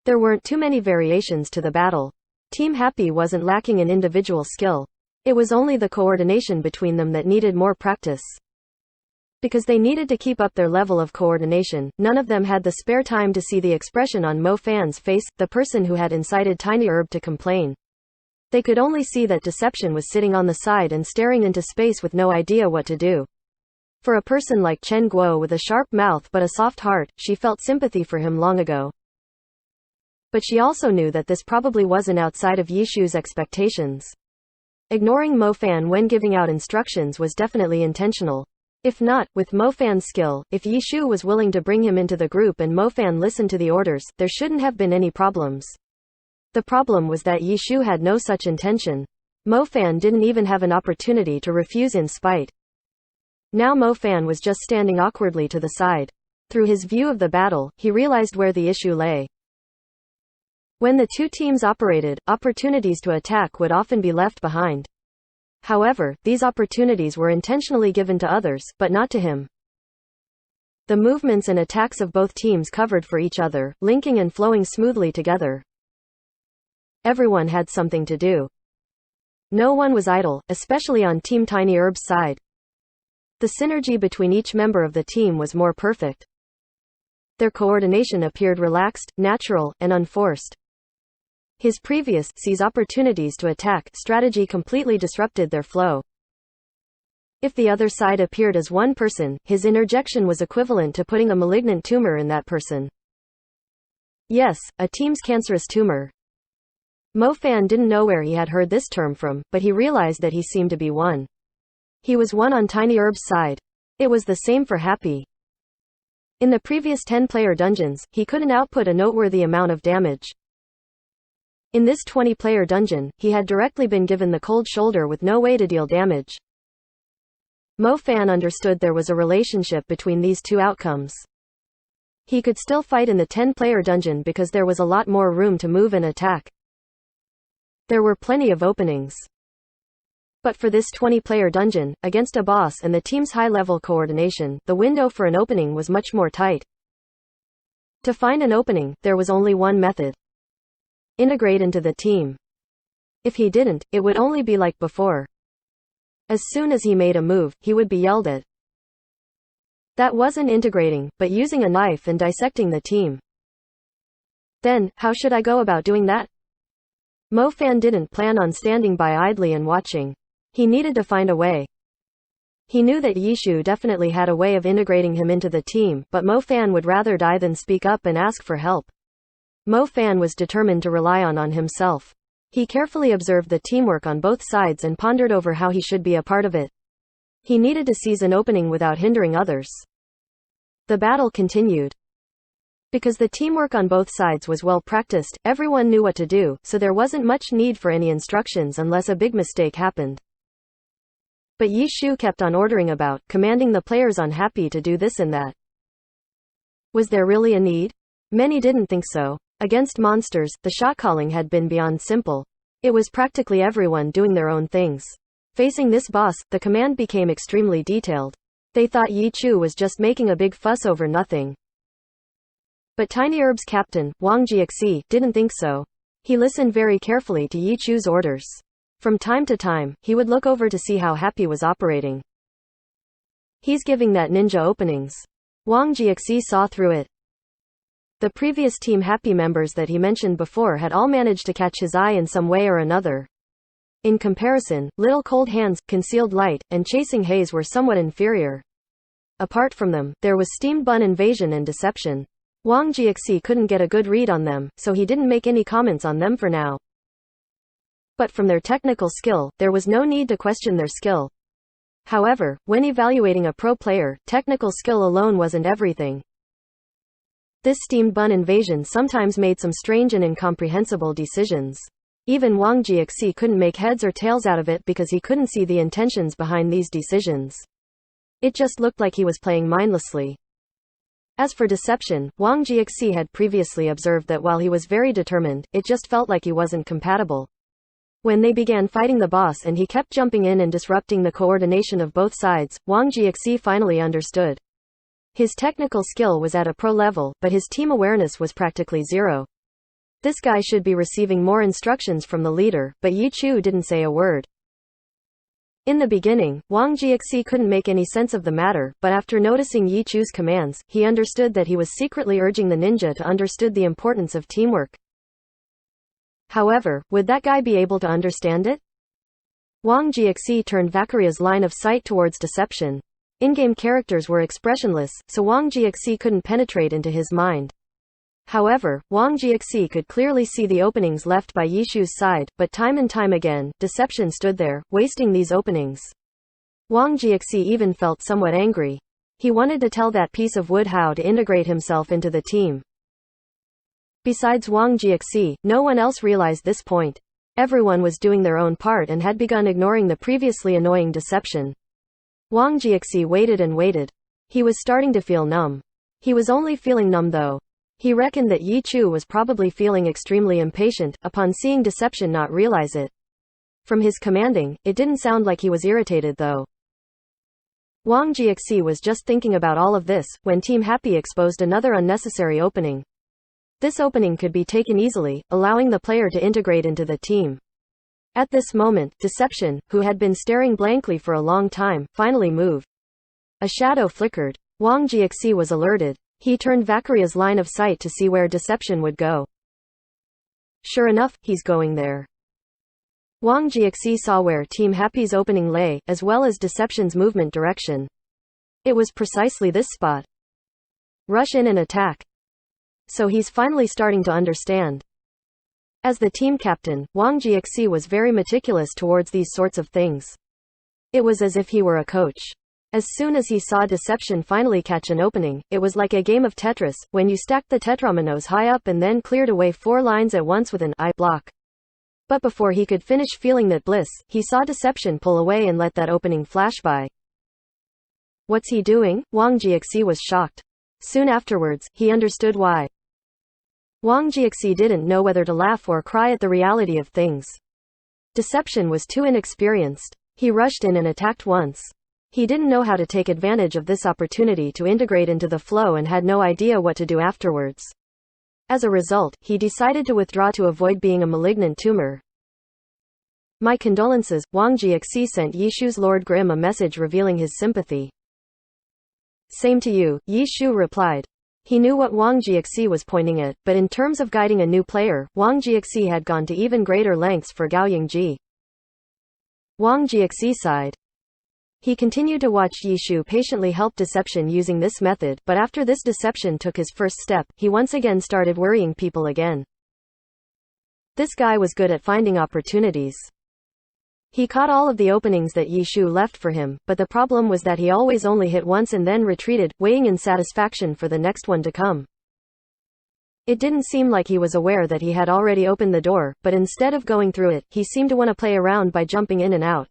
There weren't too many variations to the battle. Team Happy wasn't lacking in individual skill. It was only the coordination between them that needed more practice. Because they needed to keep up their level of coordination, none of them had the spare time to see the expression on Mo Fan's face, the person who had incited Tiny Herb to complain. They could only see that deception was sitting on the side and staring into space with no idea what to do. For a person like Chen Guo with a sharp mouth but a soft heart, she felt sympathy for him long ago. But she also knew that this probably wasn't outside of Yishu's expectations. Ignoring Mo Fan when giving out instructions was definitely intentional. If not, with Mo Fan's skill, if Yishu was willing to bring him into the group and Mo Fan listened to the orders, there shouldn't have been any problems. The problem was that Yishu had no such intention. Mo Fan didn't even have an opportunity to refuse in spite. Now Mo Fan was just standing awkwardly to the side. Through his view of the battle, he realized where the issue lay. When the two teams operated, opportunities to attack would often be left behind. However, these opportunities were intentionally given to others, but not to him. The movements and attacks of both teams covered for each other, linking and flowing smoothly together. Everyone had something to do. No one was idle, especially on Team Tiny Herb's side. The synergy between each member of the team was more perfect. Their coordination appeared relaxed, natural, and unforced. His previous seize opportunities to attack strategy completely disrupted their flow. If the other side appeared as one person, his interjection was equivalent to putting a malignant tumor in that person. Yes, a team's cancerous tumor. Mo Fan didn't know where he had heard this term from, but he realized that he seemed to be one. He was one on Tiny Herb's side. It was the same for Happy. In the previous 10-player dungeons, he couldn't output a noteworthy amount of damage. In this 20-player dungeon, he had directly been given the cold shoulder with no way to deal damage. Mo Fan understood there was a relationship between these two outcomes. He could still fight in the 10-player dungeon because there was a lot more room to move and attack. There were plenty of openings. But for this 20-player dungeon, against a boss and the team's high-level coordination, the window for an opening was much more tight. To find an opening, there was only one method. Integrate into the team. If he didn't, it would only be like before. As soon as he made a move, he would be yelled at. That wasn't integrating, but using a knife and dissecting the team. Then, how should I go about doing that? Mo Fan didn't plan on standing by idly and watching. He needed to find a way. He knew that Yishu definitely had a way of integrating him into the team, but Mo Fan would rather die than speak up and ask for help. Mo Fan was determined to rely on himself. He carefully observed the teamwork on both sides and pondered over how he should be a part of it. He needed to seize an opening without hindering others. The battle continued. Because the teamwork on both sides was well practiced, everyone knew what to do, so there wasn't much need for any instructions unless a big mistake happened. But Yishu kept on ordering about, commanding the players on Happy to do this and that. Was there really a need? Many didn't think so. Against monsters, the shot calling had been beyond simple. It was practically everyone doing their own things. Facing this boss, the command became extremely detailed. They thought Yichu was just making a big fuss over nothing. But Tiny Herb's captain, Wang Jiaxi, didn't think so. He listened very carefully to Yichu's orders. From time to time, he would look over to see how Happy was operating. He's giving that ninja openings. Wang Jiaxi saw through it. The previous Team Happy members that he mentioned before had all managed to catch his eye in some way or another. In comparison, Little Cold Hands, Concealed Light, and Chasing Haze were somewhat inferior. Apart from them, there was Steamed Bun Invasion and Deception. Wang Jiaxi couldn't get a good read on them, so he didn't make any comments on them for now. But from their technical skill, there was no need to question their skill. However, when evaluating a pro player, technical skill alone wasn't everything. This Steamed Bun Invasion sometimes made some strange and incomprehensible decisions. Even Wang Jiaxi couldn't make heads or tails out of it because he couldn't see the intentions behind these decisions. It just looked like he was playing mindlessly. As for Deception, Wang Jiaxi had previously observed that while he was very determined, it just felt like he wasn't compatible. When they began fighting the boss and he kept jumping in and disrupting the coordination of both sides, Wang Jiaxi finally understood. His technical skill was at a pro level, but his team awareness was practically zero. This guy should be receiving more instructions from the leader, but Yichu didn't say a word. In the beginning, Wang Jiaxi couldn't make any sense of the matter, but after noticing Yichu's commands, he understood that he was secretly urging the ninja to understand the importance of teamwork. However, would that guy be able to understand it? Wang Jiaxi turned Valkyria's line of sight towards Deception. In-game characters were expressionless, so Wang Jiaxi couldn't penetrate into his mind. However, Wang Jiaxi could clearly see the openings left by Yishu's side, but time and time again, Deception stood there, wasting these openings. Wang Jiaxi even felt somewhat angry. He wanted to tell that piece of wood how to integrate himself into the team. Besides Wang Jiaxi, no one else realized this point. Everyone was doing their own part and had begun ignoring the previously annoying Deception. Wang Jiaxi waited and waited. He was starting to feel numb. He was only feeling numb though. He reckoned that Yichu was probably feeling extremely impatient, upon seeing Deception not realize it. From his commanding, it didn't sound like he was irritated though. Wang Jiaxi was just thinking about all of this, when Team Happy exposed another unnecessary opening. This opening could be taken easily, allowing the player to integrate into the team. At this moment, Deception, who had been staring blankly for a long time, finally moved. A shadow flickered. Wang Jiaxi was alerted. He turned Valkyria's line of sight to see where Deception would go. Sure enough, he's going there. Wang Jiaxi saw where Team Happy's opening lay, as well as Deception's movement direction. It was precisely this spot. Rush in and attack. So he's finally starting to understand. As the team captain, Wang Jiaxi was very meticulous towards these sorts of things. It was as if he were a coach. As soon as he saw Deception finally catch an opening, it was like a game of Tetris, when you stacked the tetrominoes high up and then cleared away 4 lines at once with an I block. But before he could finish feeling that bliss, he saw Deception pull away and let that opening flash by. What's he doing? Wang Jiaxi was shocked. Soon afterwards, he understood why. Wang Jiaxi didn't know whether to laugh or cry at the reality of things. Deception was too inexperienced. He rushed in and attacked once. He didn't know how to take advantage of this opportunity to integrate into the flow and had no idea what to do afterwards. As a result, he decided to withdraw to avoid being a malignant tumor. My condolences. Wang Jiaxi sent Yishu's Lord Grimm a message revealing his sympathy. Same to you, Yishu replied. He knew what Wang Jiaxi was pointing at, but in terms of guiding a new player, Wang Jiaxi had gone to even greater lengths for Gao Yingji. Wang Jiaxi sighed. He continued to watch Yishu patiently help Deception using this method, but after this Deception took his first step, he once again started worrying people again. This guy was good at finding opportunities. He caught all of the openings that Yishu left for him, but the problem was that he always only hit once and then retreated, weighing in satisfaction for the next one to come. It didn't seem like he was aware that he had already opened the door, but instead of going through it, he seemed to want to play around by jumping in and out.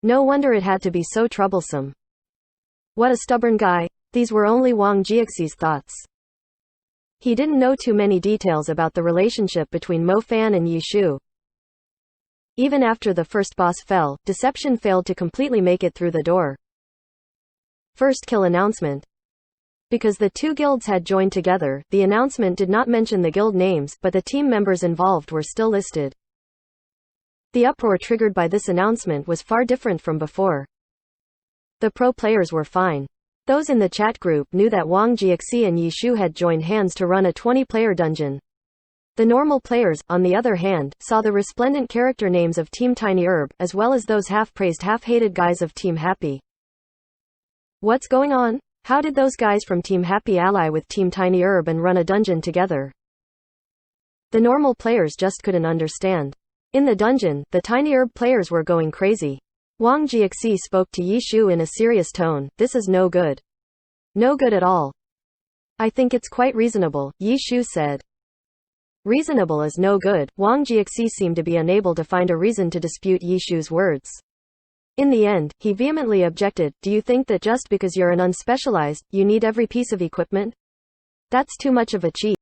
No wonder it had to be so troublesome. What a stubborn guy. These were only Wang Jiaxi's thoughts. He didn't know too many details about the relationship between Mo Fan and Yishu. Even after the first boss fell, Deception failed to completely make it through the door. First kill announcement. Because the two guilds had joined together, the announcement did not mention the guild names, but the team members involved were still listed. The uproar triggered by this announcement was far different from before. The pro players were fine. Those in the chat group knew that Wang Jiaxi and Yishu had joined hands to run a 20-player dungeon. The normal players, on the other hand, saw the resplendent character names of Team Tiny Herb, as well as those half-praised half-hated guys of Team Happy. What's going on? How did those guys from Team Happy ally with Team Tiny Herb and run a dungeon together? The normal players just couldn't understand. In the dungeon, the Tiny Herb players were going crazy. Wang Jiaxi spoke to Yishu in a serious tone. This is no good. No good at all. I think it's quite reasonable, Yishu said. Reasonable is no good. Wang Jiaxi seemed to be unable to find a reason to dispute Yishu's words. In the end, he vehemently objected. Do you think that just because you're an unspecialized, you need every piece of equipment? That's too much of a cheat.